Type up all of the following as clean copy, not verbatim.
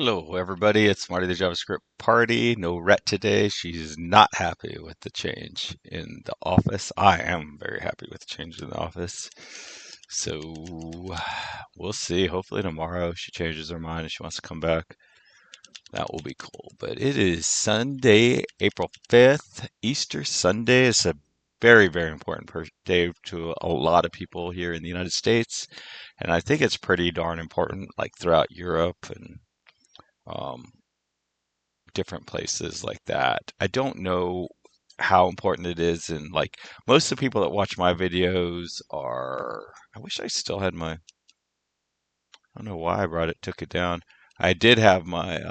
Hello, everybody. It's Marty the JavaScript party. No Rhett today. She's not happy with the change in the office. I am very happy with the change in the office. So we'll see. Hopefully tomorrow she changes her mind and she wants to come back. That will be cool. But it is Sunday, April 5th, Easter Sunday. It's a very, very important day to a lot of people here in the United States. And I think it's pretty darn important, like throughout Europe and um, different places like that. I don't know how important it is, and like most of the people that watch my videos are. I wish I still had my. I don't know why I took it down. I did have my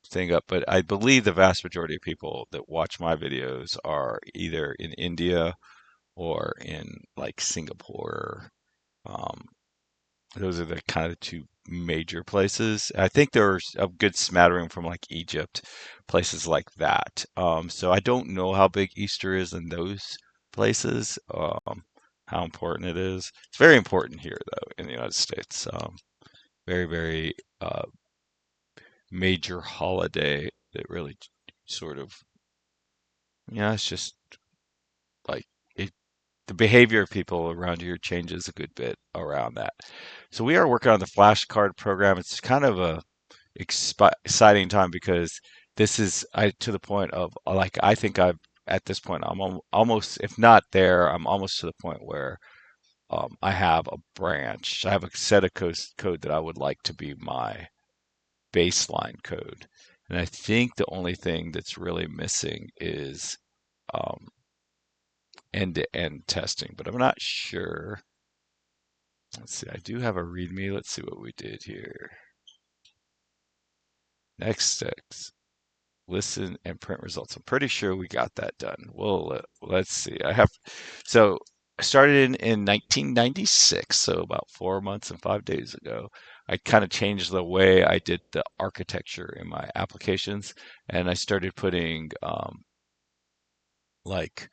thing up, but I believe the vast majority of people that watch my videos are either in India or in like Singapore. Um, Those are the kind of two major places. I think there's a good smattering from like Egypt, places like that. So I don't know how big Easter is in those places, how important it is. It's very important here, though, in the United States. Very, very major holiday that really sort of, yeah, it's just like it, the behavior of people around here changes a good bit around that. So we are working on the flashcard program. It's kind of a exciting time because this is to the point of like I think I've at this point I'm almost, if not there, I'm almost to the point where I have a branch. I have a set of code that I would like to be my baseline code, and I think the only thing that's really missing is um, end-to-end testing, but I'm not sure. Let's see. I do have a README. Let's see what we did here. Next steps. Listen and print results. I'm pretty sure we got that done. Well, let's see. So I started in 1996, so about 4 months and 5 days ago. I kind of changed the way I did the architecture in my applications, and I started putting like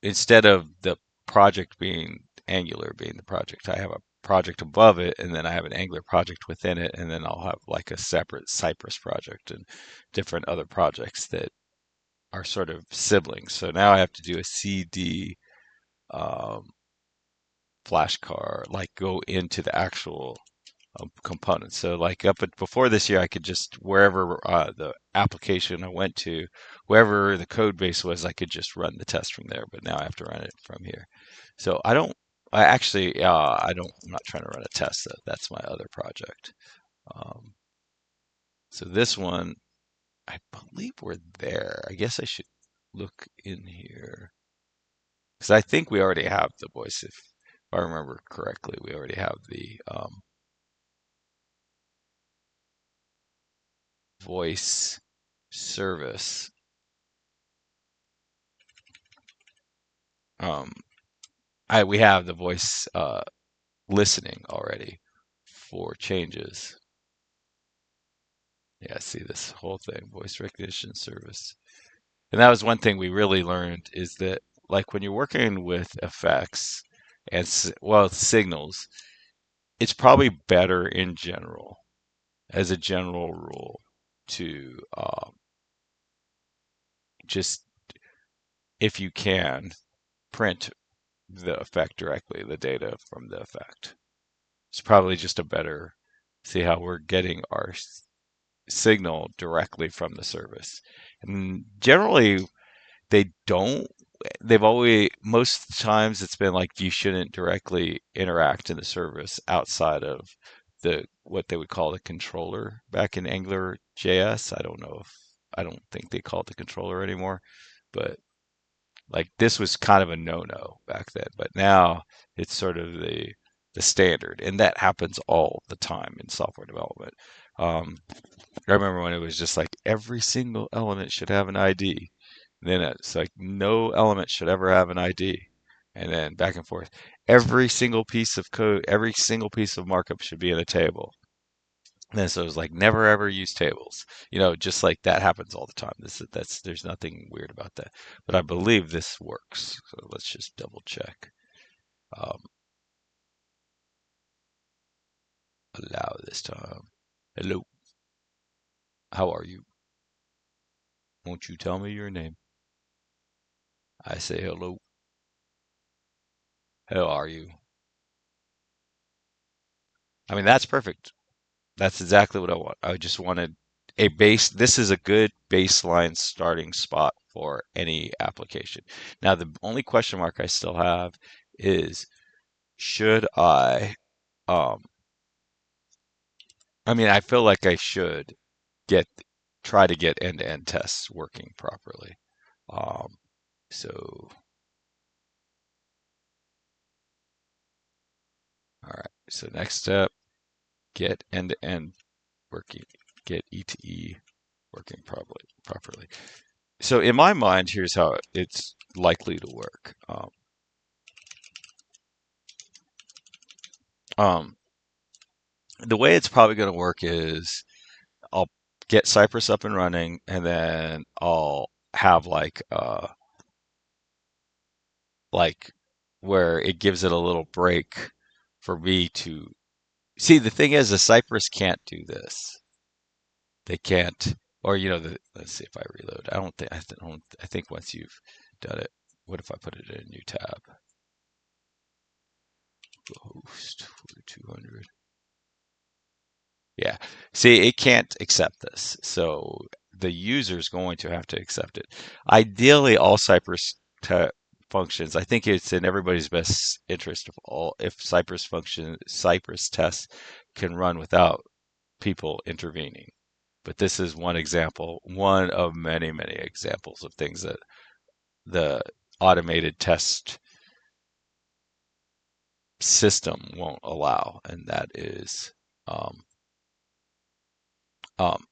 instead of the project being Angular being the project, I have a project above it, and then I have an Angular project within it, and then I'll have like a separate Cypress project and different other projects that are sort of siblings. So now I have to do a CD um, flashcard, like go into the actual components. So like before this year, I could just wherever the application I went to, wherever the code base was, I could just run the test from there. But now I have to run it from here. So I don't. I actually, I don't. I'm not trying to run a test. That's my other project. Um, so this one, I believe we're there. I guess I should look in here because I think we already have the voice. If I remember correctly, we already have the voice service. Um, we have the voice listening already for changes. Yeah, see this whole thing, voice recognition service. And that was one thing we really learned is that like when you're working with effects and well signals, it's probably better in general, as a general rule, to just if you can print the effect directly, the data from the effect. It's probably just a better see how we're getting our signal directly from the service. And generally, they don't. They've always, most times, it's been like you shouldn't directly interact in the service outside of the what they would call the controller back in Angular JS. I don't think they call it the controller anymore, but like this was kind of a no-no back then. But now it's sort of the standard, and that happens all the time in software development. Um, I remember when it was just like every single element should have an ID. And then it's like no element should ever have an ID. And then back and forth. Every single piece of code, every single piece of markup should be in a table. And then so it was like never ever use tables. Just like that happens all the time. There's nothing weird about that. But I believe this works. So let's just double check. Um, Allow this time. Hello. How are you? Won't you tell me your name? I say hello. How are you? I mean, that's perfect. That's exactly what I want. I just wanted a base. This is a good baseline starting spot for any application. Now, the only question mark I still have is should um, I mean, I feel like I should get, try to get end-to-end tests working properly. Um, so, all right. So next step, get end-to-end working, get e2e working properly. So in my mind, here's how it's likely to work. Um, the way it's probably going to work is I'll get Cypress up and running, and then I'll have like where it gives it a little break for me to see. The thing is, the Cypress can't do this. They can't, or let's see if I reload. I don't think I think once you've done it, what if I put it in a new tab? Host 200. Yeah. See, it can't accept this. So the user's going to have to accept it. Ideally, all Cypress functions, I think it's in everybody's best interest if Cypress tests can run without people intervening. But this is one example, one of many, many examples of things that the automated test system won't allow, and um, um,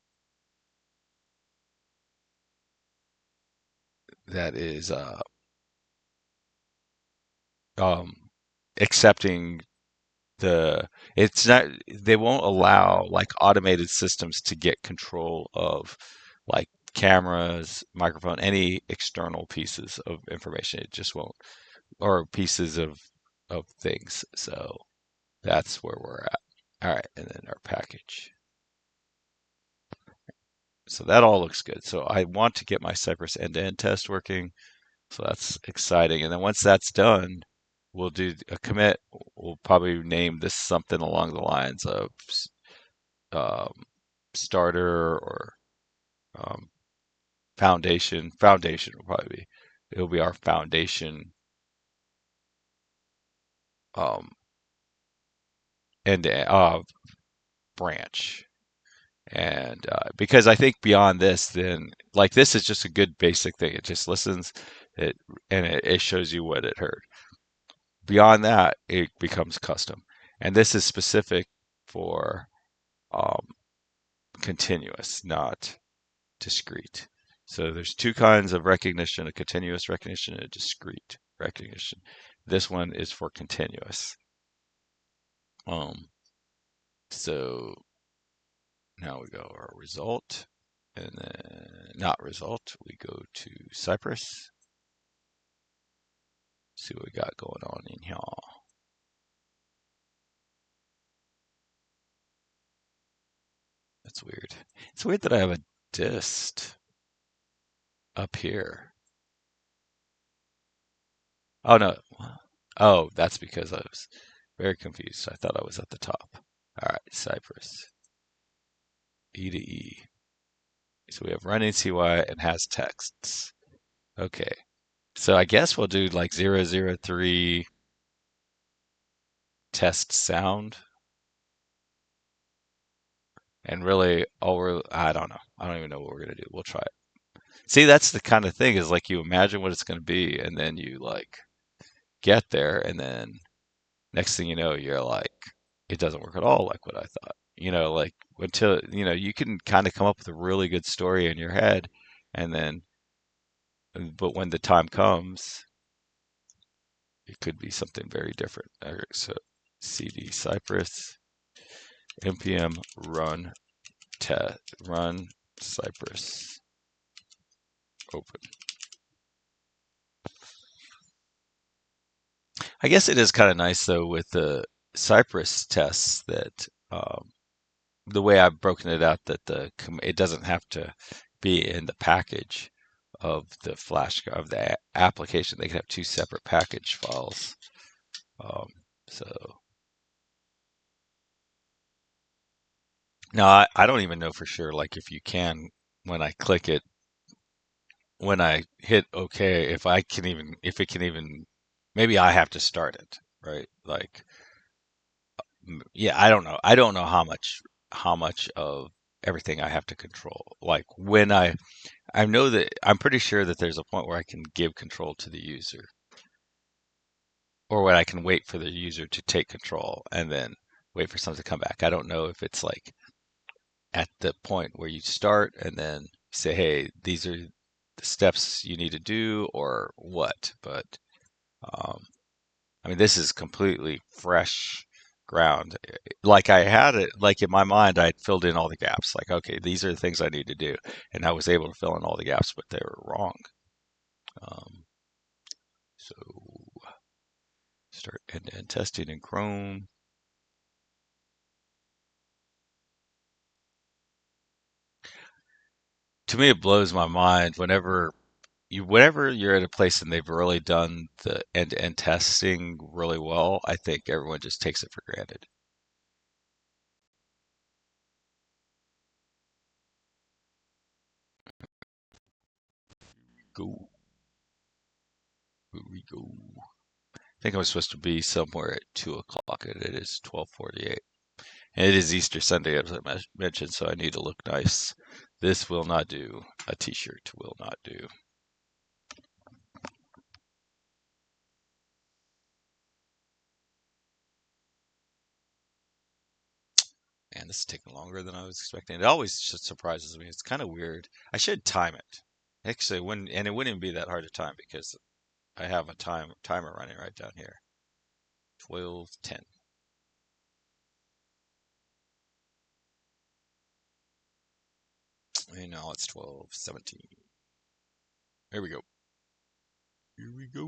that is um, accepting it's not, they won't allow like automated systems to get control of like cameras, microphone, any external pieces of information. It just won't, or pieces of things. So that's where we're at. All right, and then our package. So that all looks good. So I want to get my Cypress end-to-end test working. So that's exciting. And then once that's done, we'll do a commit. We'll probably name this something along the lines of um, starter or um, foundation. Foundation will probably be. It'll be our foundation um, end branch. And because I think beyond this, then like this is just a good basic thing. It just listens, it and it shows you what it heard. Beyond that, it becomes custom, and this is specific for um, continuous, not discrete. So there's two kinds of recognition: a continuous recognition and a discrete recognition. This one is for continuous. Um, so now we go our result, and then not result. We go to Cypress. See what we got going on in here. That's weird. It's weird that I have a dist up here. Oh no. Oh, that's because I was very confused. I thought I was at the top. All right, Cypress. e2e. So we have running CY and has texts. Okay. So I guess we'll do like 003 test sound. And really, I don't know. I don't even know what we're going to do. We'll try it. See, that's the kind of thing is like you imagine what it's going to be, and then you like get there, and then next thing you know, you're like, it doesn't work at all like what I thought. Like until, you can kind of come up with a really good story in your head, and then, but when the time comes, it could be something very different. All right, so cd cypress npm run cypress open. I guess it is kind of nice though with the Cypress tests that um, the way I've broken it out that it doesn't have to be in the package of the flash of the application. They can have two separate package files. Um, so now I don't even know for sure, like if you can, when I click it, when I hit OK, if it can even, maybe I have to start it, right? Like, yeah, I don't know. I don't know how much of everything I have to control. Like when I know that I'm pretty sure that there's a point where I can give control to the user, or when I can wait for the user to take control and then wait for something to come back. I don't know if it's like at the point where you start and then say, hey, these are the steps you need to do or what. But um, I mean, this is completely fresh ground. Like I had it, like in my mind, I'd filled in all the gaps. Like, okay, these are the things I need to do. And I was able to fill in all the gaps, but they were wrong. Um, so start end-to-end testing in Chrome. To me, it blows my mind whenever you're at a place and they've really done the end-to-end testing really well. I think everyone just takes it for granted. Go, here we go. I think I was supposed to be somewhere at 2 o'clock, and it is 12:48. And it is Easter Sunday, as I mentioned, so I need to look nice. This will not do. A t-shirt will not do. And this is taking longer than I was expecting. It always just surprises me. It's kind of weird. I should time it. Actually, it wouldn't even be that hard to time because I have a timer running right down here. 12:10. And now it's 12:17. Here we go. Here we go.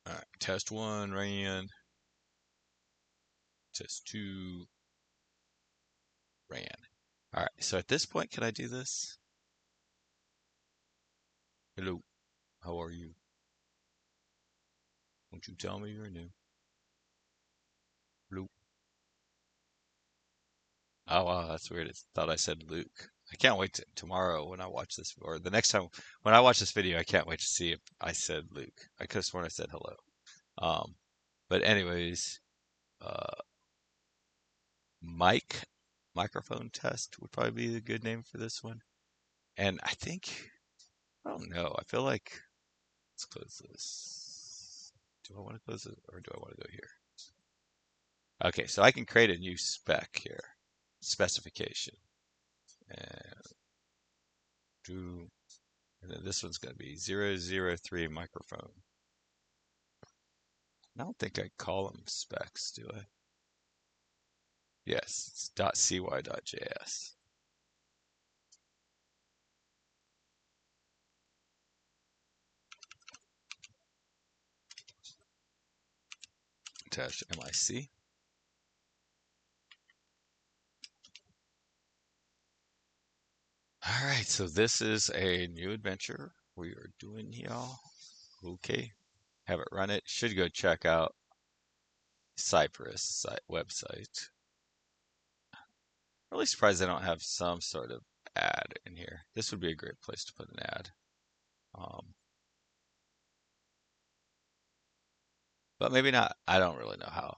All right, test one ran. Test two ran. All right, so at this point, can I do this? Hello, how are you? Won't you tell me your name? Hello. Oh wow, that's weird. It thought I said Luke. I can't wait tomorrow when I watch this, or the next time when I watch this video. I can't wait to see if I said Luke. I could have sworn I said hello. Um, but anyways, uh, mic microphone test would probably be a good name for this one. And I think I don't know. I feel like let's close this. Do I want to close it or do I want to go here? Okay, so I can create a new spec here, specification, and do, and then this one's going to be 003 microphone. I don't think I call them specs, do I? Yes, it's .cy.js. Attach MIC. All right, so this is a new adventure we are doing, y'all. Okay, have it run it. Should go check out Cypress website. Really surprised they don't have some sort of ad in here. This would be a great place to put an ad. Um, but maybe not. I don't really know how.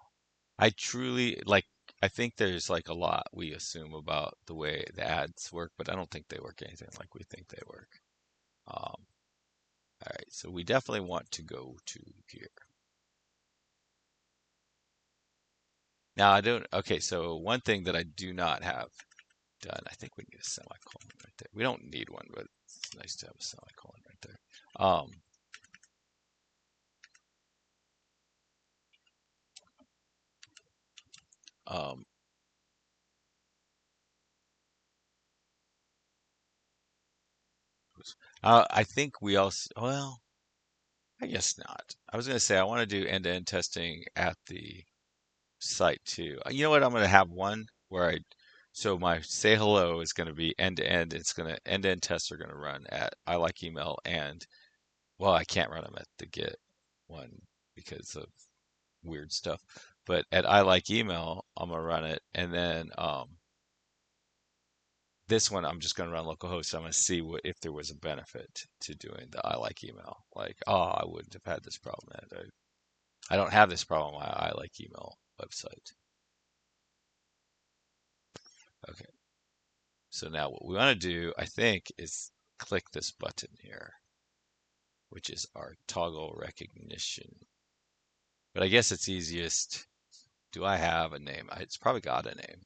I truly like. I think there's like a lot we assume about the way the ads work, but I don't think they work anything like we think they work. All right, so we definitely want to go to here. Now I don't. Okay, so one thing that I do not have done. I think we need a semicolon right there. We don't need one, but it's nice to have a semicolon right there. Um, I think we also, well, I guess not. I was going to say I want to do end-to-end testing at the site too. You know what? I'm going to have one where so my say hello is going to be end to end. It's going to end to end tests are going to run at I like email and well, I can't run them at the Git one because of weird stuff. But at I like email, I'm gonna run it, and then this one I'm just gonna run localhost. So I'm gonna see what if there was a benefit to doing the I like email. Like, oh, I wouldn't have had this problem. I don't have this problem on my I like email website. Okay, so now what we want to do, I think, is click this button here, which is our toggle recognition. But I guess it's easiest. Do I have a name? It's probably got a name.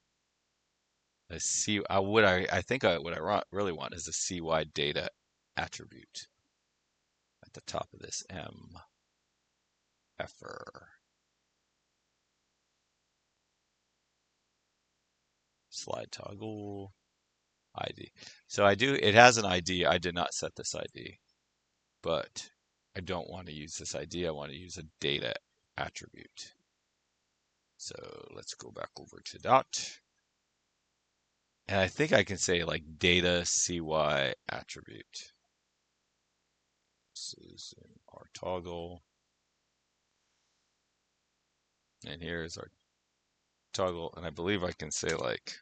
Let's see. I think what I really want is a CY data attribute at the top of this M effer slide toggle ID. So it has an ID. I did not set this ID, but I don't want to use this ID. I want to use a data attribute. So let's go back over to dot. And I think I can say like data CY attribute. This is our toggle. And here's our toggle. And I believe I can say like,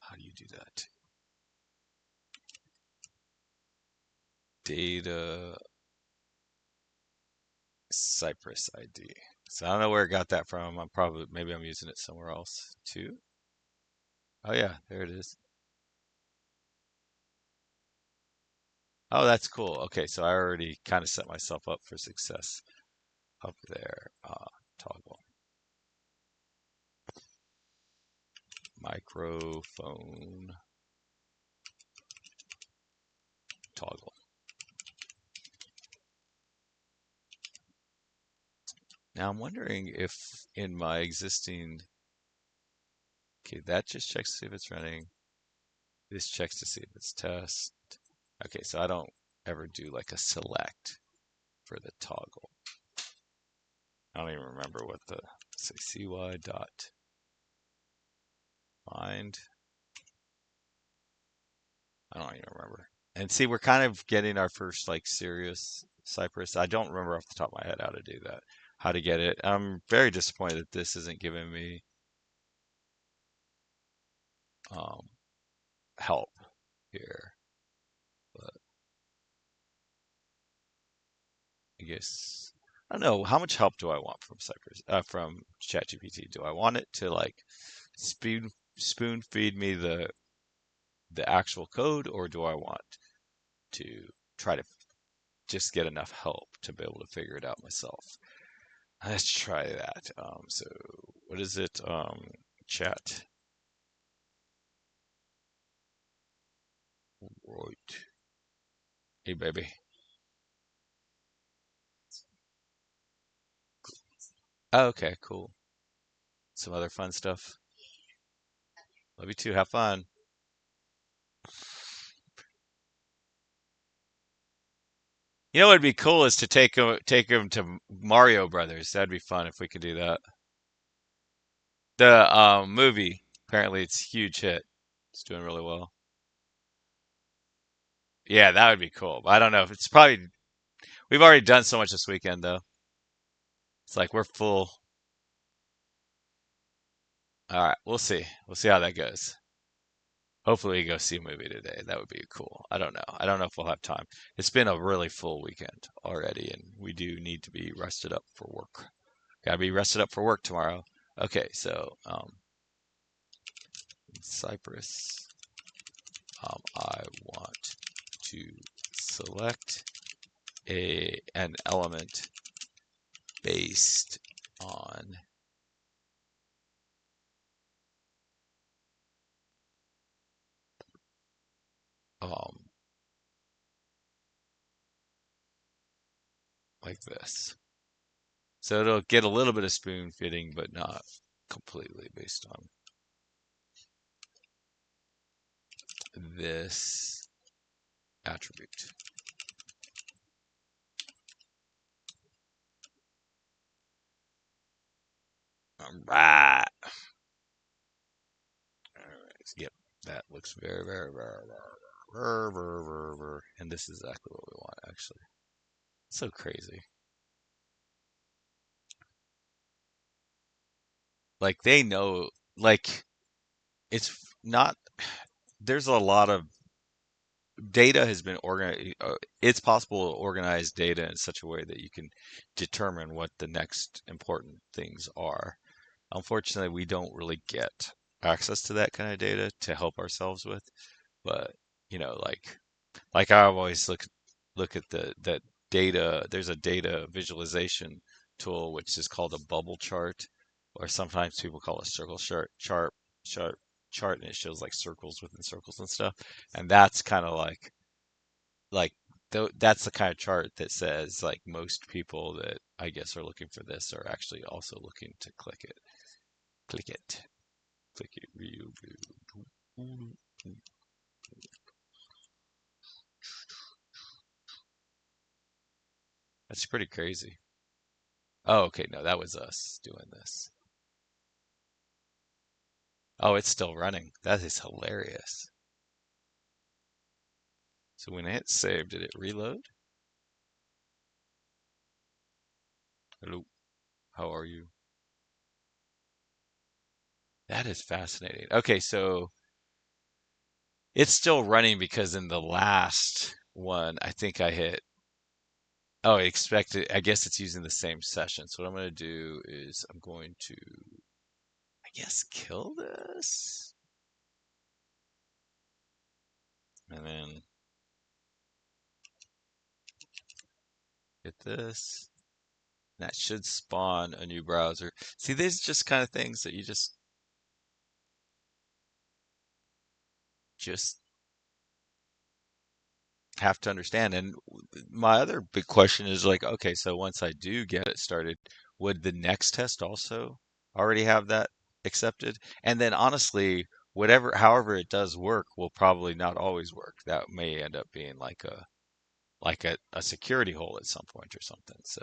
how do you do that? Data Cypress ID. So I don't know where I got that from. Maybe I'm using it somewhere else too. Oh yeah, there it is. Oh, that's cool. Okay, so I already kind of set myself up for success up there. Toggle. Microphone toggle. Now I'm wondering if in my existing, okay, that just checks to see if it's running. This checks to see if it's test. Okay, so I don't ever do like a select for the toggle. I don't even remember what the, say cy dot find. I don't even remember. And see, we're kind of getting our first like serious Cypress. I don't remember off the top of my head how to do that, how to get it. I'm very disappointed that this isn't giving me um, help here. But I guess I don't know how much help do I want from Cypress from ChatGPT. Do I want it to like spoon feed me the actual code, or do I want to try to just get enough help to be able to figure it out myself? Let's try that. So what is it? Chat. Right. Hey, baby. Oh, okay, cool. Some other fun stuff. Love you too. Have fun. You know what would be cool is to take him to Mario Brothers. That'd be fun if we could do that. The movie. Apparently, it's a huge hit. It's doing really well. Yeah, that would be cool. But I don't know if it's probably we've already done so much this weekend though. It's like we're full. All right, we'll see. We'll see how that goes. Hopefully, we go see a movie today. That would be cool. I don't know. I don't know if we'll have time. It's been a really full weekend already, and we do need to be rested up for work. Gotta be rested up for work tomorrow. Okay, so Cypress, I want to select an element based on um, like this. So it'll get a little bit of spoon fitting, but not completely based on this attribute. Right. Alright, yep, that looks very, very, very, very, very, very, very, very, and this is exactly what we want, actually. So crazy. Like they know, like it's not. There's a lot of data has been organized. It's possible to organize data in such a way that you can determine what the next important things are. Unfortunately, we don't really get access to that kind of data to help ourselves with. But like I always look at the data. There's a data visualization tool which is called a bubble chart, or sometimes people call it circle chart chart, and it shows like circles within circles and stuff. And that's kind of like that's the kind of chart that says like most people that I guess are looking for this are actually also looking to click it, click it real good. That's pretty crazy. Oh, okay. No, that was us doing this. Oh, it's still running. That is hilarious. So when I hit save, did it reload? Hello, how are you? That is fascinating. Okay, so it's still running because in the last one, I think I hit. Oh, expected. I guess it's using the same session. So what I'm going to do is I'm going to, I guess, kill this, and then hit this. That should spawn a new browser. See, these just kind of things that you just have to understand. And my other big question is like, okay, so once I do get it started, would the next test also already have that accepted? And then honestly, however it does work will probably not always work. That may end up being like a security hole at some point or something. So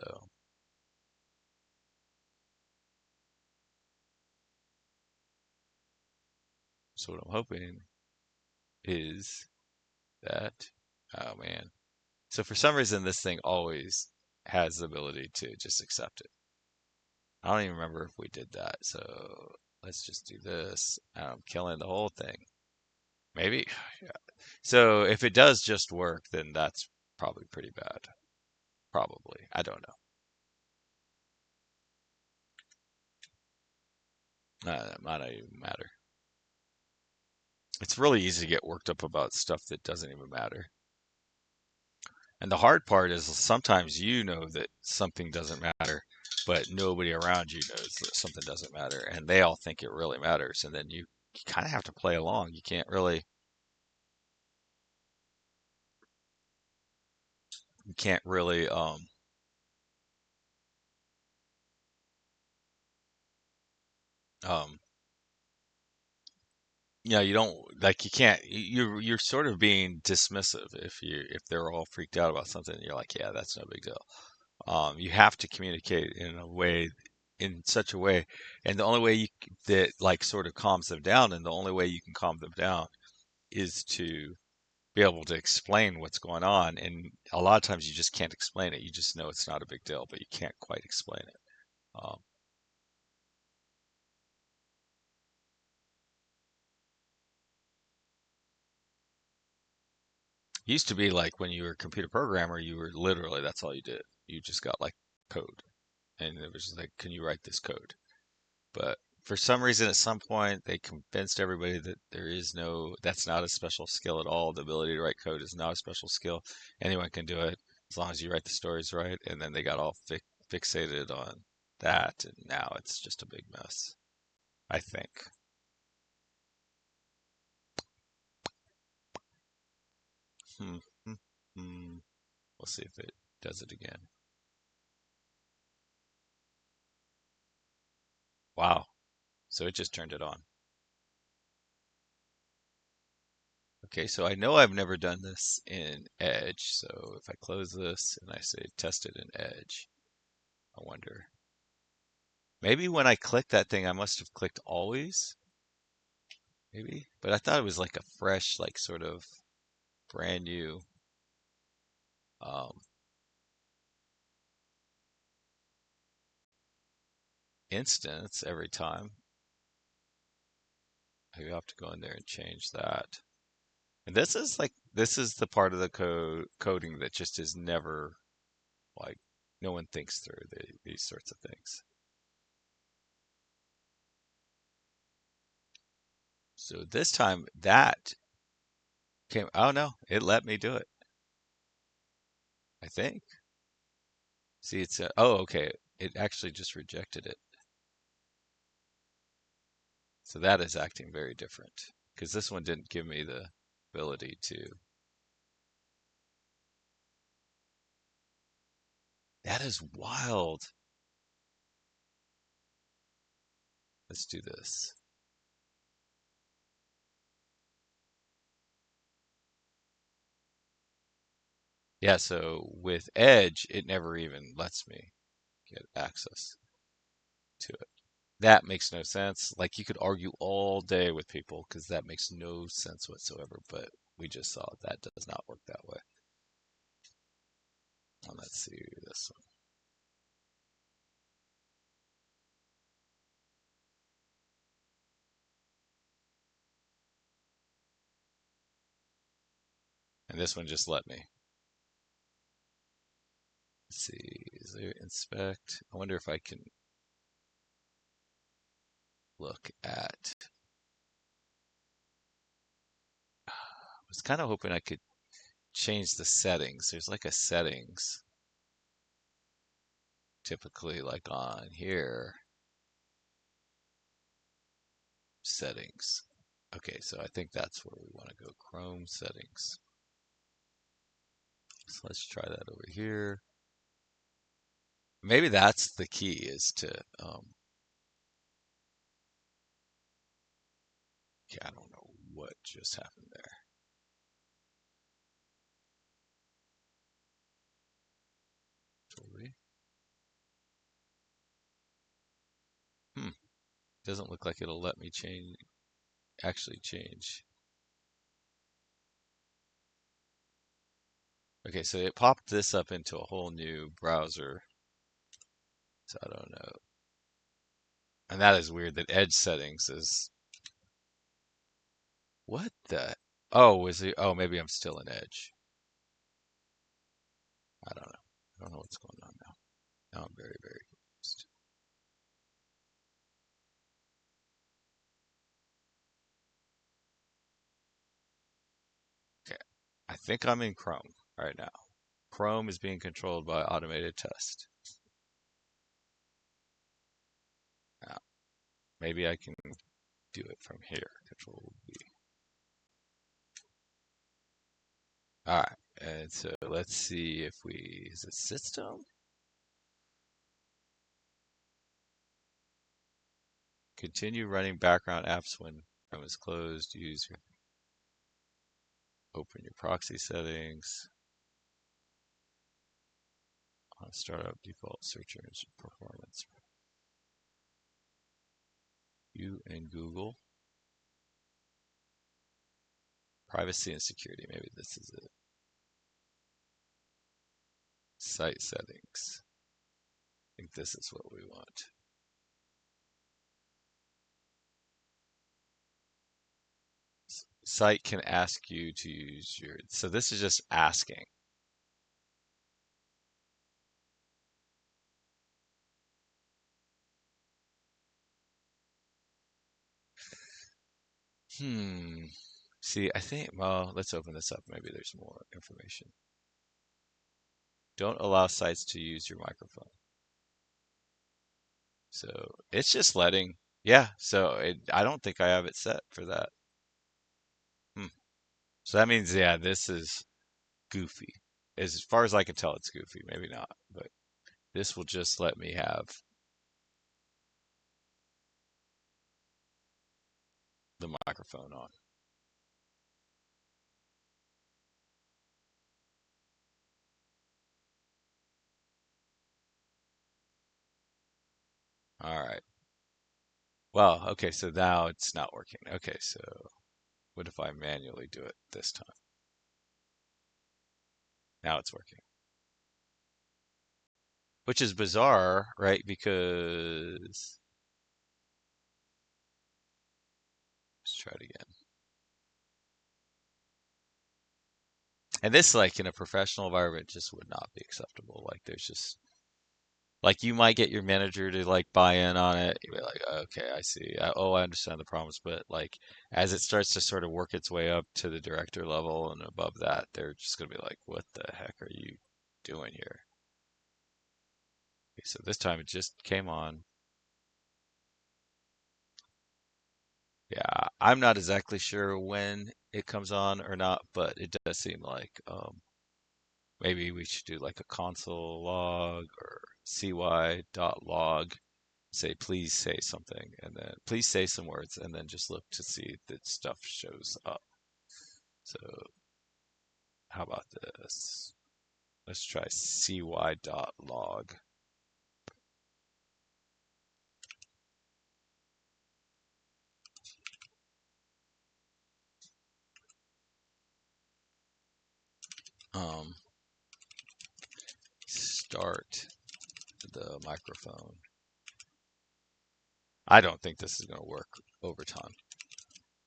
what I'm hoping is that, oh man. So for some reason this thing always has the ability to just accept it. I don't even remember if we did that. So let's just do this. I'm killing the whole thing. Maybe. Yeah. So if it does just work, then that's probably pretty bad. Probably. I don't know. That might not even matter. It's really easy to get worked up about stuff that doesn't even matter. And the hard part is sometimes you know that something doesn't matter, but nobody around you knows that something doesn't matter, and they all think it really matters. And then you kind of have to play along. You can't really um you don't like you can't you're sort of being dismissive if they're all freaked out about something. You're like, yeah, that's no big deal. You have to communicate in such a way, and the only way that like sort of calms them down, and the only way you can calm them down is to be able to explain what's going on. And a lot of times you just can't explain it. You just know it's not a big deal, but you can't quite explain it. Um, Used to be like when you were a computer programmer, you were literally that's all you did. You just got like code, and it was just like, can you write this code? But for some reason, at some point, they convinced everybody that that's not a special skill at all. The ability to write code is not a special skill. Anyone can do it as long as you write the stories right. And then they got all fixated on that, and now it's just a big mess, I think. Hmm. Hmm. Hmm. We'll see if it does it again. Wow. So it just turned it on. Okay, so I know I've never done this in Edge. So if I close this and I say test it in Edge, I wonder. Maybe when I clicked that thing, I must have clicked always, maybe. But I thought it was like a fresh, like sort of brand new um, instance every time. You have to go in there and change that. And this is the part of the coding that just is never like no one thinks through these sorts of things. So this time that came. Oh no, it let me do it. I think. See, it's oh okay. It actually just rejected it. So that is acting very different because this one didn't give me the ability to. That is wild. Let's do this. Yeah, so with Edge, it never even lets me get access to it. That makes no sense. Like you could argue all day with people because that makes no sense whatsoever, but we just saw that does not work that way. Let's see this one. And this one just let me. Let's see, is there inspect? I wonder if I can look at. I was kind of hoping I could change the settings. There's like a settings typically like on here. Settings. Okay, so I think that's where we want to go. Chrome settings. So let's try that over here. Maybe that's the key is to, yeah, I don't know what just happened there. Totally. Hmm. Doesn't look like it'll let me change, actually change. Okay, so it popped this up into a whole new browser. So I don't know. And that is weird that Edge settings is, what the? Oh, is it? Oh, maybe I'm still in Edge. I don't know. I don't know what's going on now. Now I'm very, very confused. Okay. I think I'm in Chrome right now. Chrome is being controlled by automated test. Now, maybe I can do it from here. Control V. All right. And so let's see if we, is it system? Continue running background apps when Chrome is closed. Open your proxy settings. On startup default search engine performance. You and Google. Privacy and security. Maybe this is it. Site settings. I think this is what we want. Site can ask you to use your, so this is just asking. Hmm. See, I think, well, let's open this up. Maybe there's more information. Don't allow sites to use your microphone. So it's just letting, yeah. So I don't think I have it set for that. Hmm. So that means, yeah, this is goofy. As far as I can tell, it's goofy. Maybe not, but this will just let me have the microphone on. All right. Well, okay, so now it's not working. Okay, so what if I manually do it this time? Now it's working. Which is bizarre, right? Because let's try it again. And this, like in a professional environment, just would not be acceptable. Like there's just like you might get your manager to like buy in on it. You'd be like, okay, I see. I understand the problems, but like as it starts to sort of work its way up to the director level and above that, they're just gonna be like, what the heck are you doing here? Okay, so this time it just came on. Yeah, I'm not exactly sure when it comes on or not, but it does seem like maybe we should do like a console log or cy.log, say please say something, and then please say some words, and then just look to see that stuff shows up. So how about this? Let's try cy.log. Um, Start the microphone. I don't think this is going to work over time.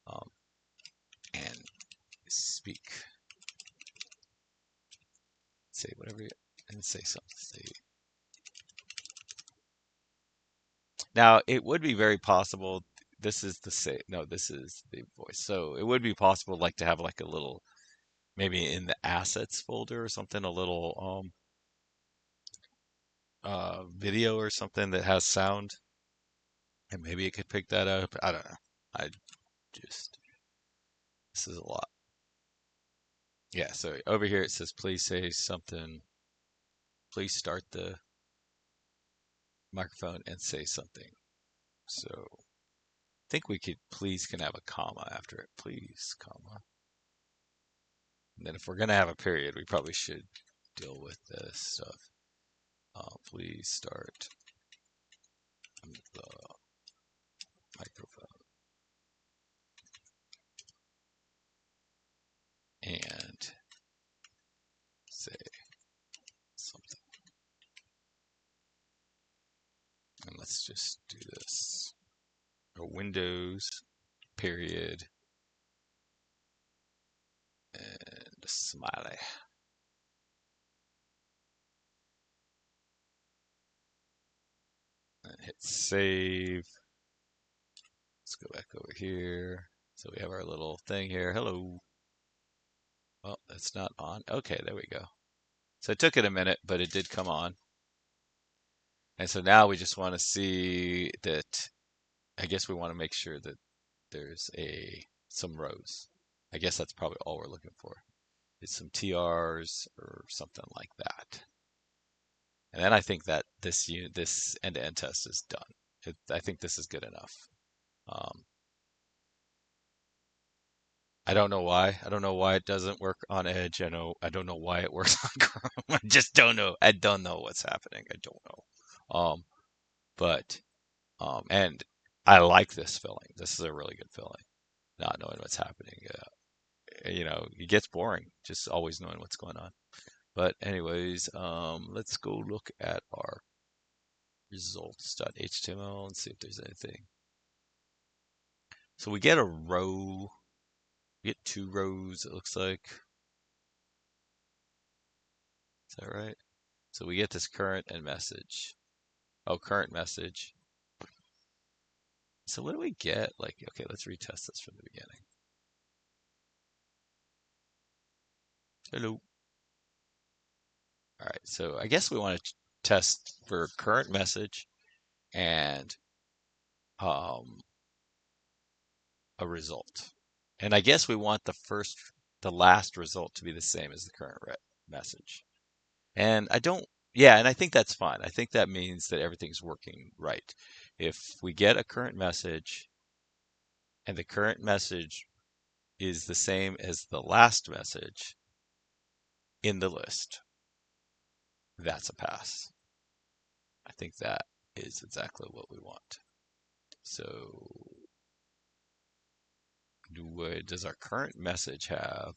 Um, and speak. Say whatever you, and say something. Say. Now, it would be very possible. This is the say. No, this is the voice. So it would be possible, like to have like a little, maybe in the assets folder or something, a little video or something that has sound, and maybe it could pick that up. I don't know. I just this is a lot. Yeah. So over here it says, please say something. Please start the microphone and say something. So I think we could please can have a comma after it. Please, comma. And then if we're gonna have a period, we probably should deal with this stuff. Please start the microphone and say something. And let's just do this. Or Windows, period, and a smiley. And hit save. Let's go back over here. So we have our little thing here. Hello. Well, that's not on. Okay, there we go. So it took it a minute, but it did come on. And so now we just want to see that, I guess we want to make sure that there's some rows. I guess that's probably all we're looking for. Is some TRs or something like that. And then I think that this end-to-end test is done. I think this is good enough. Um, I don't know why. I don't know why it doesn't work on Edge. I don't know why it works on Chrome. I just don't know. I don't know what's happening. I don't know. But and I like this filling. This is a really good filling. Not knowing what's happening. It gets boring just always knowing what's going on. But anyways, let's go look at our results.html and see if there's anything. So we get a row. We get 2 rows, it looks like. Is that right? So we get this current and message. Oh, current message. So what do we get? Like, okay, let's retest this from the beginning. Hello. All right, so I guess we want to test for current message and um, a result. And I guess we want the last result to be the same as the current message. And yeah, and I think that's fine. I think that means that everything's working right. If we get a current message and the current message is the same as the last message in the list, that's a pass. I think that is exactly what we want. So does our current message have,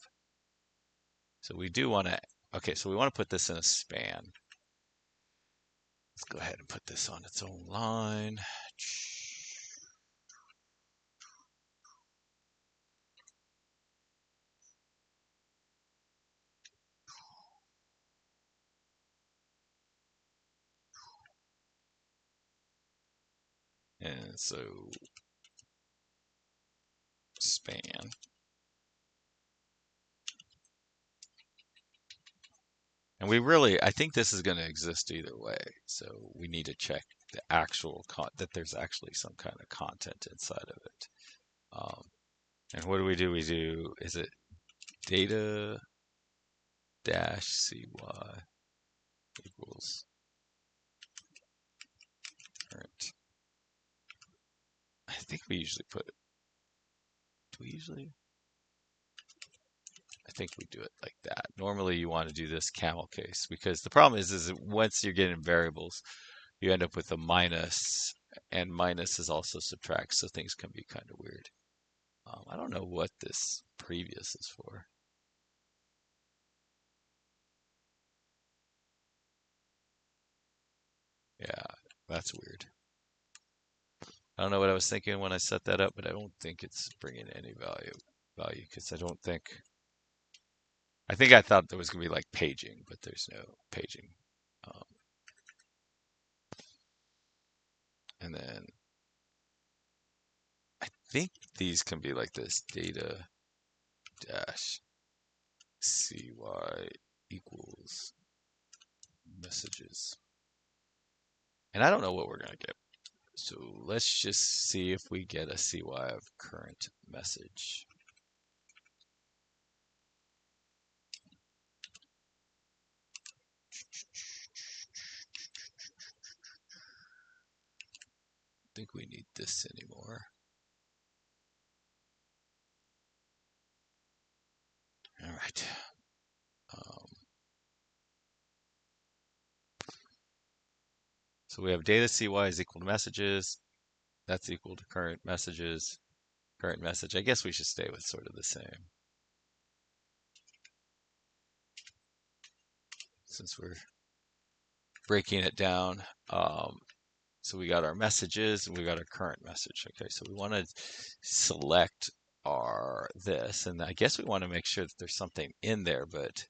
so we do want to, okay, so we want to put this in a span. Let's go ahead and put this on its own line. And so span. And I think this is going to exist either way. So we need to check the actual that there's actually some kind of content inside of it. And what do? Is it data dash cy equals current? I think we usually put it, do we usually? I think we do it like that. Normally you want to do this camel case because the problem is that once you're getting variables, you end up with a minus, and minus is also subtract, so things can be kind of weird. I don't know what this previous is for. Yeah, that's weird. I don't know what I was thinking when I set that up, but I don't think it's bringing any value because I think I thought there was going to be like paging, but there's no paging. Um, and then I think these can be like this data dash cy equals messages. And I don't know what we're going to get. So let's just see if we get a cy of current message. I think we need this anymore. All right. So we have data cy is equal to messages. That's equal to current messages. Current message. I guess we should stay with sort of the same. Since we're breaking it down. So we got our messages and we got our current message. Okay, so we want to select our this, and I guess we want to make sure that there's something in there, but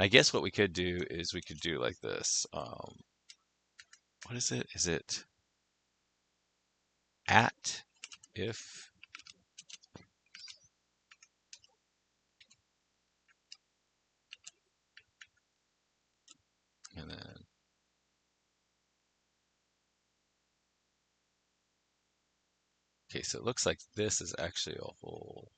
I guess what we could do is we could do like this. What is it? Is it at if and then okay, so it looks like this is actually a whole.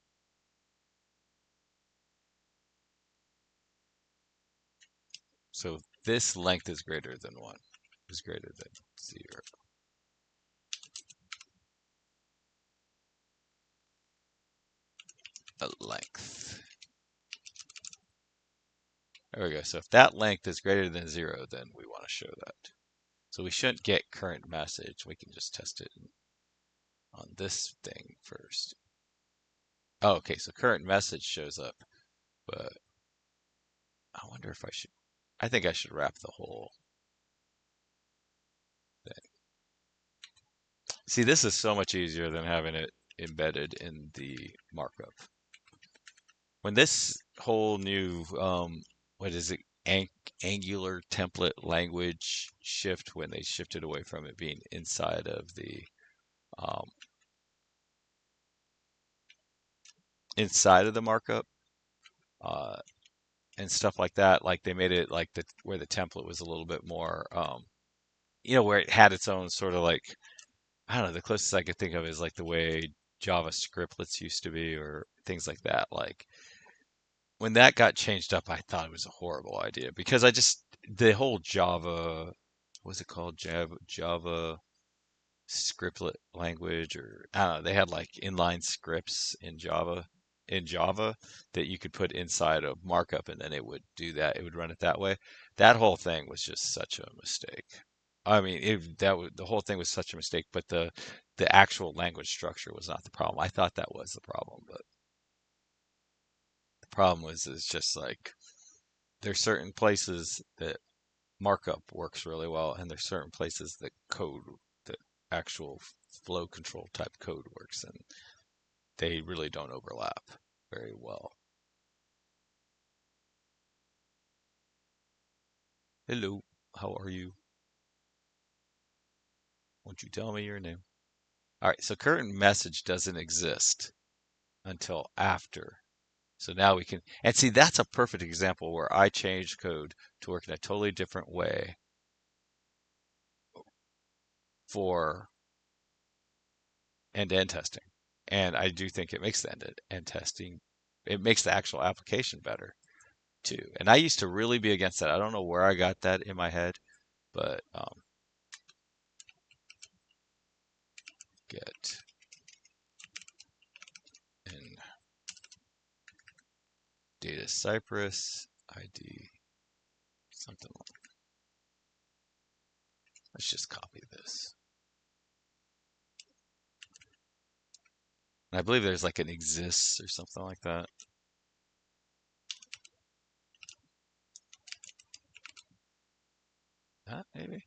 So this length is greater than 1, is greater than 0. A length. There we go. So if that length is greater than 0, then we want to show that. So we shouldn't get current message. We can just test it on this thing first. Oh, okay, so current message shows up, but I wonder if I think I should wrap the whole thing. See, this is so much easier than having it embedded in the markup. When this whole new, what is it, Angular template language shift, when they shifted away from it being inside of the um, markup and stuff like that, like they made it like where the template was a little bit more, where it had its own sort of like, I don't know, the closest I could think of is like the way Java scriptlets used to be or things like that. Like when that got changed up, I thought it was a horrible idea because the whole Java, what's it called? Java scriptlet language, or I don't know, they had like inline scripts in Java that you could put inside of markup and then it would do that. It would run it that way. That whole thing was just such a mistake. I mean, the whole thing was such a mistake, but the actual language structure was not the problem. I thought that was the problem, but the problem was is just like there's certain places that markup works really well, and there's certain places that code, that actual flow control type code works, and they really don't overlap very well. Hello, how are you? Won't you tell me your name? All right, so current message doesn't exist until after. So now we can, and see, that's a perfect example where I changed code to work in a totally different way for end-to-end testing. And I do think it makes the end-to-end testing, it makes the actual application better too. And I used to really be against that. I don't know where I got that in my head, but get in data Cypress ID something like. Let's just copy this. And I believe there's like an exists or something like that. Maybe.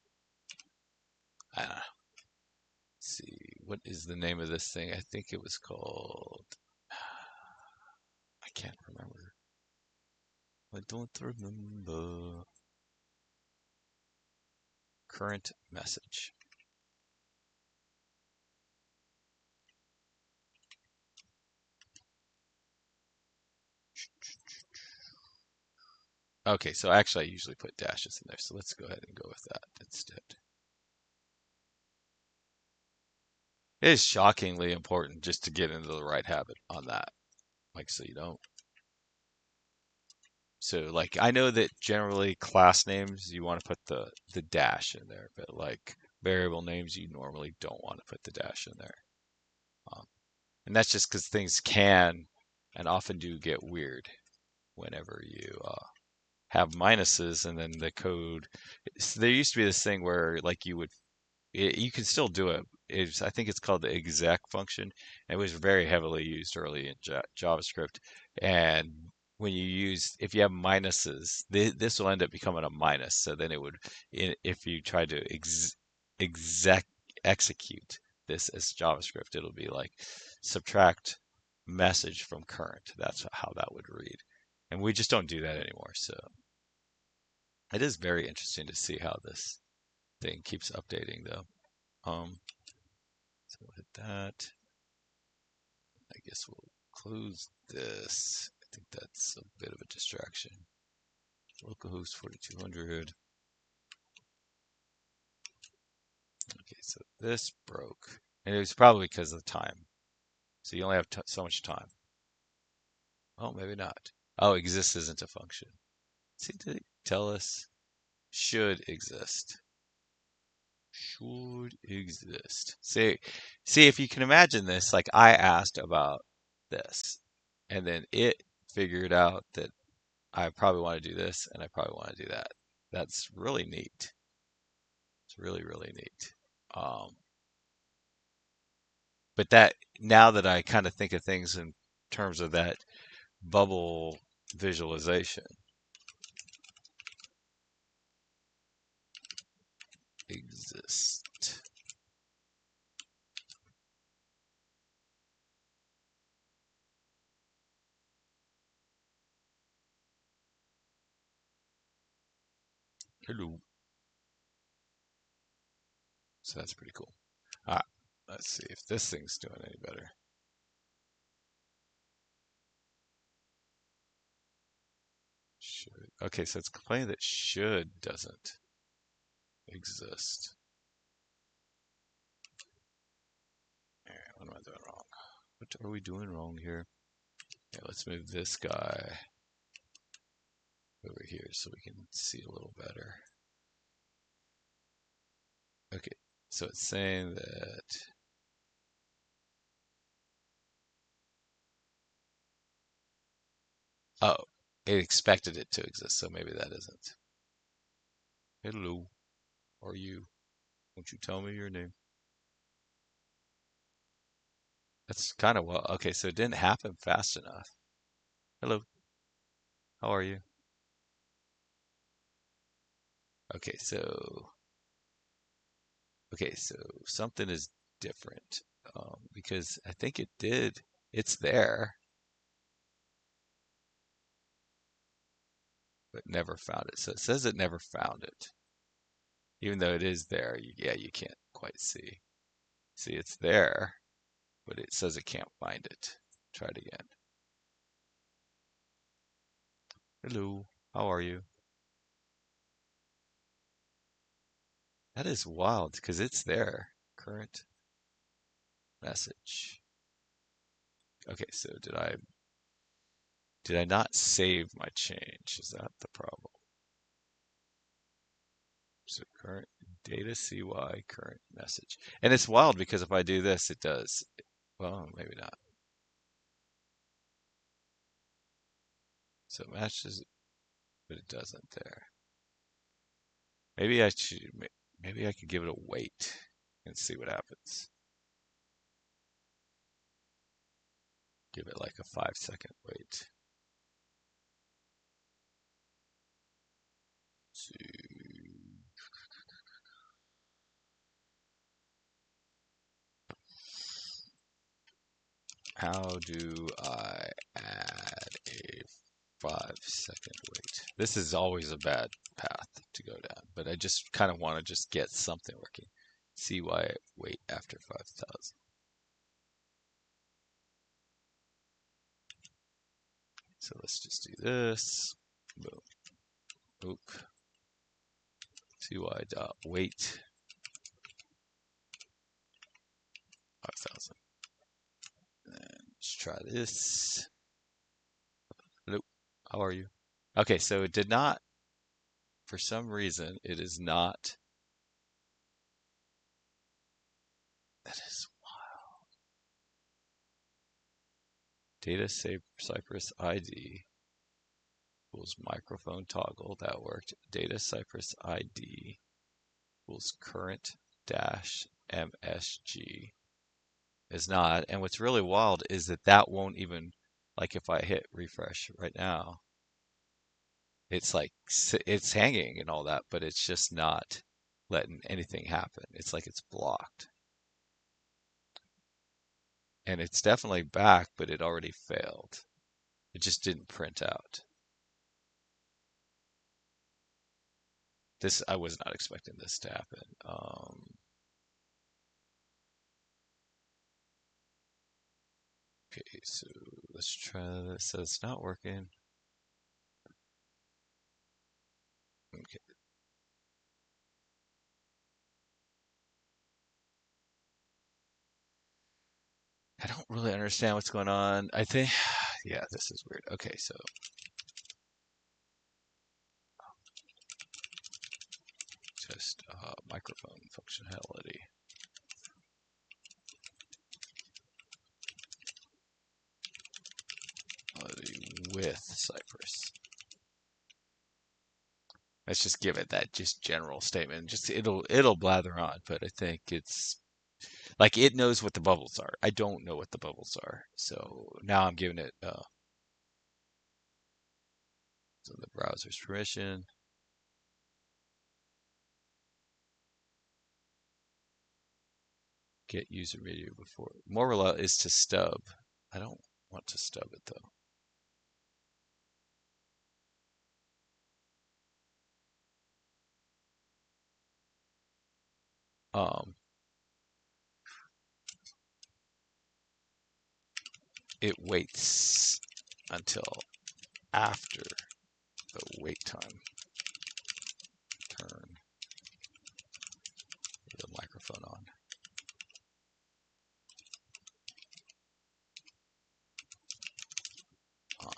I don't know. Let's see, what is the name of this thing? I think it was called. I can't remember. I don't remember. Current message. Okay, so actually I usually put dashes in there, so let's go ahead and go with that instead. It is shockingly important just to get into the right habit on that. Like, so you don't. So like I know that generally class names you want to put the dash in there, but like variable names you normally don't want to put the dash in there. Um, and that's just because things can and often do get weird whenever you have minuses and then the code. There used to be this thing where like you can still do it. I think it's called the exec function. It was very heavily used early in JavaScript. And when you use, if you have minuses, this will end up becoming a minus. So then it would, if you try to exec execute this as JavaScript, it'll be like subtract message from current. That's how that would read. And we just don't do that anymore. So it is very interesting to see how this thing keeps updating though. So we'll hit that. I guess we'll close this. I think that's a bit of a distraction. Localhost 4200. Okay, so this broke. And it was probably because of the time. So you only have so much time. Oh, maybe not. Oh, exists isn't a function. See, did it tell us? Should exist. Should exist. See if you can imagine this, like I asked about this, and then it figured out that I probably want to do this and I probably want to do that. That's really neat. It's really, really neat. Um, but that now that I kind of think of things in terms of that bubble visualization, exist. Hello. So that's pretty cool. All right, let's see if this thing's doing any better. Should. Okay, so it's complaining that should doesn't exist. What am I doing wrong? What are we doing wrong here? Okay, let's move this guy over here so we can see a little better. Okay, so it's saying that, oh, it expected it to exist, so maybe that isn't. Hello, are you? Won't you tell me your name? That's kind of well. Okay, so it didn't happen fast enough. Hello, how are you? Okay, so okay, so something is different because I think it did. It's there, but never found it. So it says it never found it, even though it is there. Yeah, you can't quite see. See, it's there, but it says it can't find it. Try it again. Hello, how are you? That is wild because it's there. Current message. Okay, so did I not save my change? Is that the problem? So current data CY current message. And it's wild because if I do this, it does. Well, maybe not. So it matches, but it doesn't there. Maybe I should, maybe I could give it a wait and see what happens. Give it like a 5-second wait. See. How do I add a 5-second wait? This is always a bad path to go down, but I just kind of want to just get something working. See why I wait after 5,000. So let's just do this. Boom. Oop. CY dot wait 5,000. And let's try this. Hello. How are you? Okay, so it did not, for some reason, it is not. That is data Cypress ID equals microphone toggle. That worked. Data Cypress ID equals current dash MSG is not. And what's really wild is that that won't even, like if I hit refresh right now, it's like it's hanging and all that, but it's just not letting anything happen. It's like it's blocked. And it's definitely back, but it already failed. It just didn't print out. This, I was not expecting this to happen. Okay, so let's try this. So it's not working. Okay. I don't really understand what's going on. I think, yeah, this is weird. Okay, so just microphone functionality with Cypress. Let's just give it that just general statement. Just it'll blather on, but I think it's like it knows what the bubbles are. I don't know what the bubbles are, so now I'm giving it so the browser's permission. Get user video before. More is to stub. I don't want to stub it though. Um, it waits until after the wait time. Turn the microphone on. On.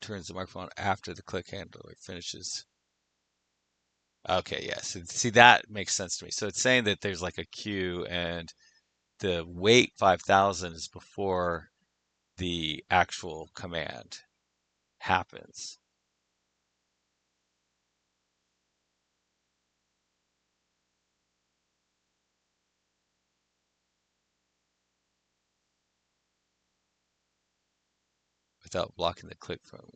Turns the microphone after the click handler finishes. Okay, yes. See, that makes sense to me. So it's saying that there's like a queue and the wait 5,000 is before the actual command happens. without blocking the click from.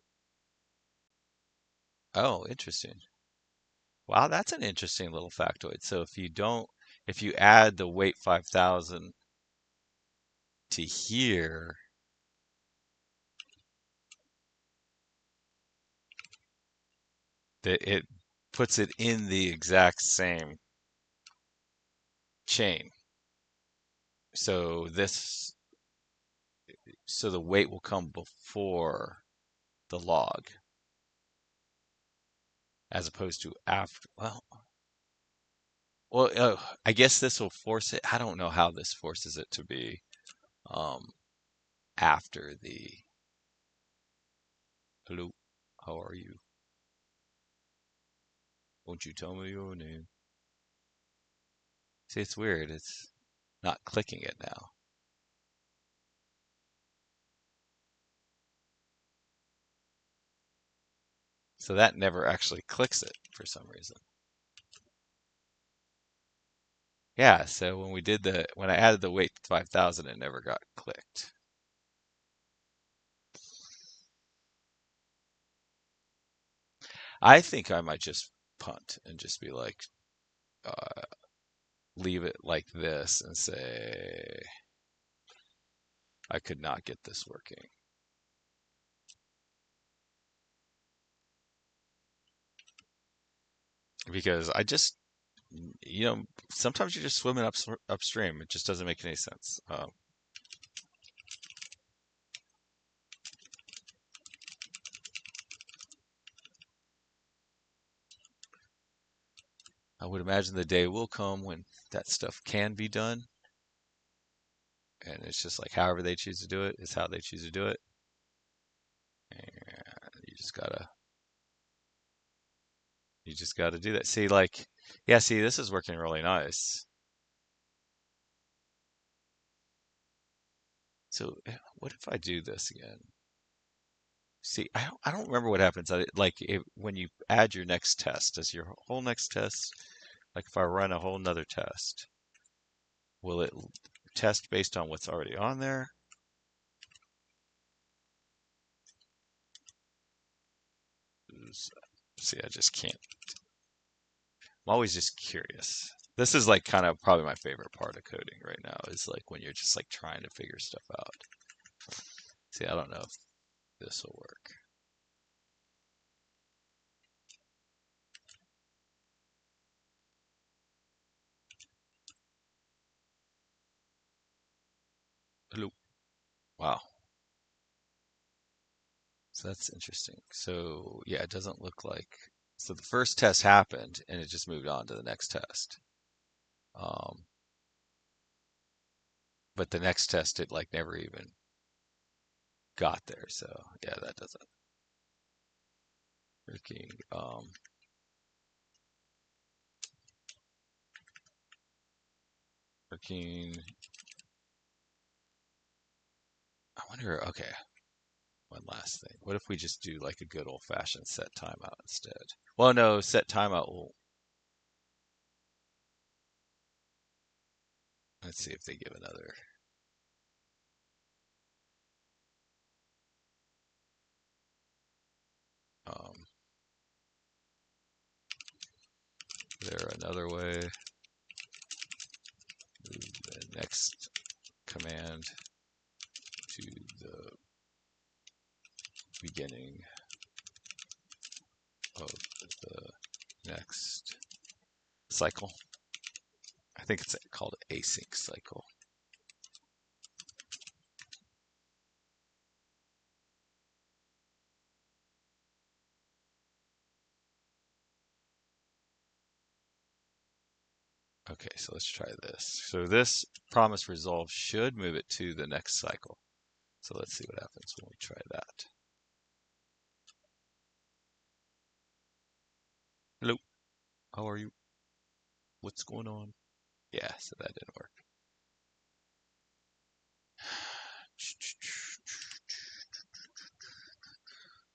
Oh, interesting. Wow, that's an interesting little factoid. So if you add the weight 5,000 to here, that it puts it in the exact same chain. So so the weight will come before the log as opposed to after. I guess this will force it. I don't know how this forces it to be um, after the. Hello, how are you? Won't you tell me your name? See, it's weird. It's not clicking it now. So that never actually clicks it for some reason. Yeah, so when I added the weight 5,000, it never got clicked. I think I might just punt and just be like, uh, leave it like this and say, I could not get this working. Because sometimes you're just swimming upstream. It just doesn't make any sense. I would imagine the day will come when that stuff can be done, and it's just like however they choose to do it is how they choose to do it, and you just gotta do that. See, like, yeah, see, this is working really nice. So, what if I do this again? See, I don't remember what happens. When you add your next test, does your whole next test, like if I run a whole nother test, will it test based on what's already on there? See, I just can't. I'm always just curious. This is like kind of probably my favorite part of coding right now is like when you're just like trying to figure stuff out. See, I don't know if this will work. Hello. Wow. So that's interesting. So yeah, it doesn't look like. So the first test happened and it just moved on to the next test. Um, but the next test it like never even got there. So yeah, that doesn't working. Working. I wonder. Okay, one last thing. What if we just do like a good old fashioned set timeout instead? Well, no, set timeout will. Let's see if they give another. Um, there another way. Move the next command to the beginning of the next cycle. I think it's called async cycle. Okay, so let's try this. So this promise resolve should move it to the next cycle. So let's see what happens when we try that. Hello, how are you? What's going on? Yeah, so that didn't work.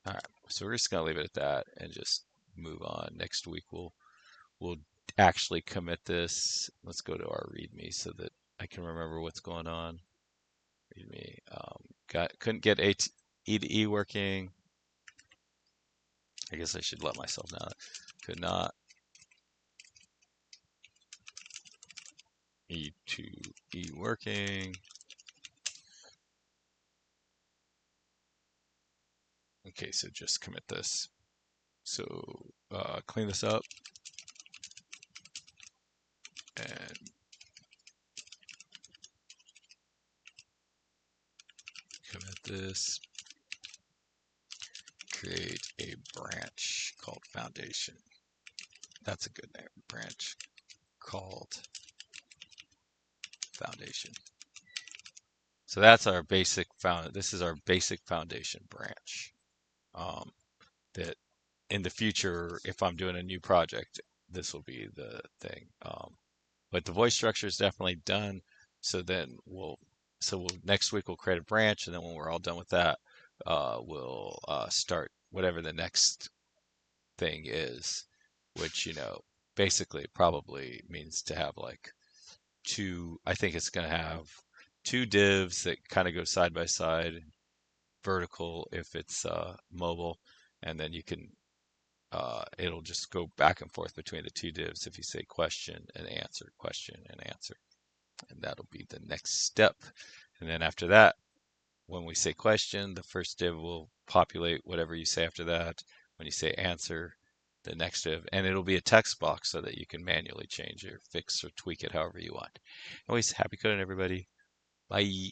All right, so we're just gonna leave it at that and just move on. Next week we'll actually commit this. Let's go to our README so that I can remember what's going on. README. Couldn't get AT. e2e working. I guess I should let myself know. Could not e2e working. Okay, so just commit this. So clean this up and commit this. Create a branch called foundation. That's a good name. Branch called foundation. So that's our basic this is our basic foundation branch. That in the future, if I'm doing a new project, this will be the thing. But the voice structure is definitely done. So then next week we'll create a branch, and then when we're all done with that, we'll start whatever the next thing is, which basically probably means to have like two. I think it's going to have two divs that kind of go side by side, vertical if it's mobile, and then you can it'll just go back and forth between the two divs if you say question and answer, and that'll be the next step. And then after that, when we say question, the first div will populate whatever you say after that. When you say answer, the next div, and it'll be a text box so that you can manually change or fix or tweak it however you want. Always happy coding, everybody. Bye.